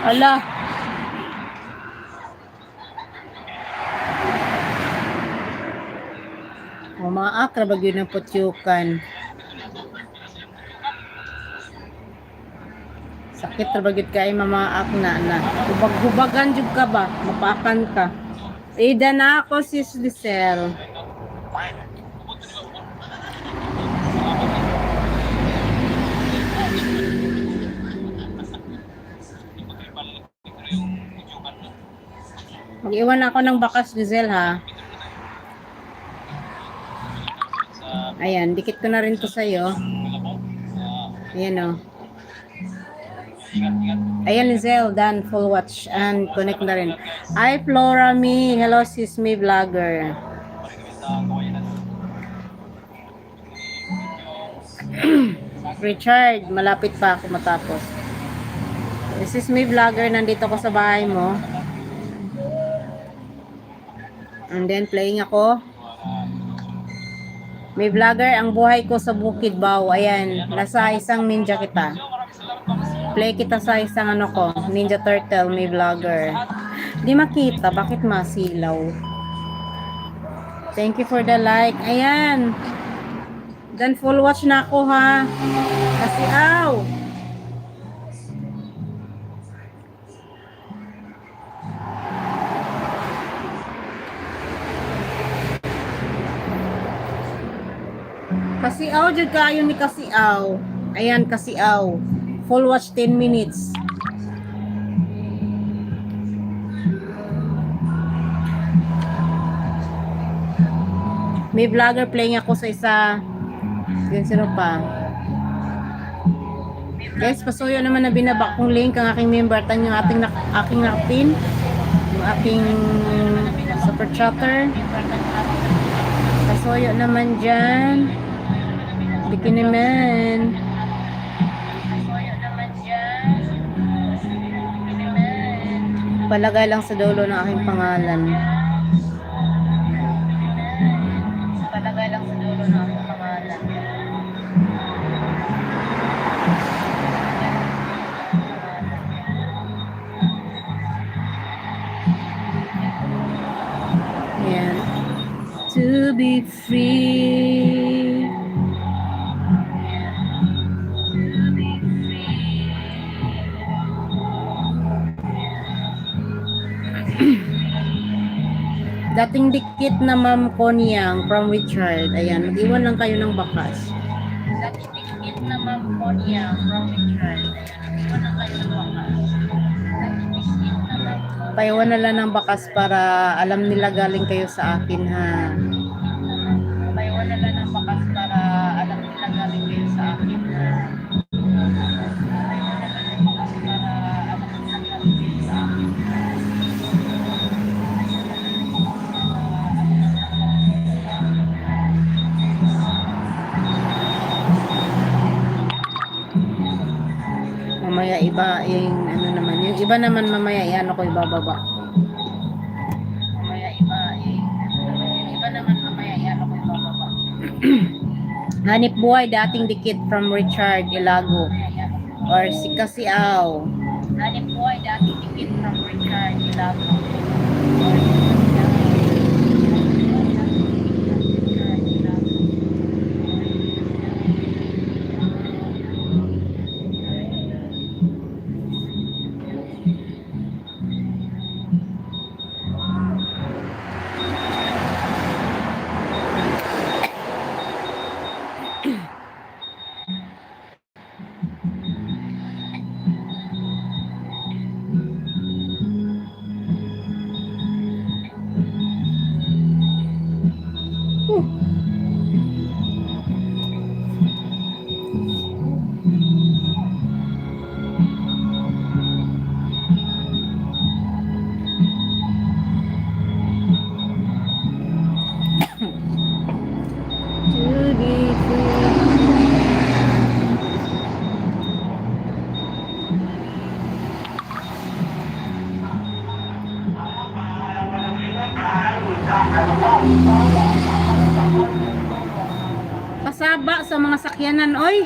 Ala. Umaak ra bagyo ng putyukan. Sakit ra bagyo kay mamaak na. Hubag-hubagan jud ka ba? Mapakan ka. Ida na ako sis Lisel. Mag-iwan ako ng bakas, Giselle, ha? Ayan, dikit ko na rin to sa'yo. Ayan, o. Ayan, Giselle, done. Full watch and connect na rin. Hi, Flora Me. Hello, sis me vlogger. Richard, malapit pa ako matapos. This is me vlogger. Nandito ko sa bahay mo. And then playing ako. May vlogger, ang buhay ko sa Bukid Bao. Ayan, nasa isang ninja kita. Play kita sa isang ano ko, Ninja Turtle, may vlogger. Di makita, bakit masilaw? Thank you for the like. Ayan. Then full watch na ako, ha. Kasi aw. Kasiaw jud kayo ni Kasiaw. Ayan, Kasiaw. Full watch 10 minutes. May vlogger playing ako sa isa. Sino pa? Guys, pasuyo naman na binaba kong link ang aking member tan yung aking nakapin. Yung aking super chatter. Pasuyo naman dyan. Bikin naman. Palagay lang sa dulo ng aking pangalan. Palagay lang sa dulo ng aking pangalan. Yan. To be free. Dating dikit na Ma'am Konyang from Richard. Ayan, mag-iwan lang kayo ng bakas. Dating dikit na Ma'am Konyang from Richard. Ayan, mag-iwan lang kayo ng bakas. Paiwan na lang ng bakas para alam nila galing kayo sa akin, ha. Paiwan na lang ng bakas para alam nila galing kayo sa akin, ha. Mamaya iba yung ano naman, yung iba naman mamaya yan ako ibababa. Mamaya iba yung iba naman mamaya yan ako ibababa. Hanip buhay dating dikit from Richard Ilago or si Kasiaw. Hanip buhay dating dikit from Richard Ilago. Pasaba sa mga sakyanan, oy.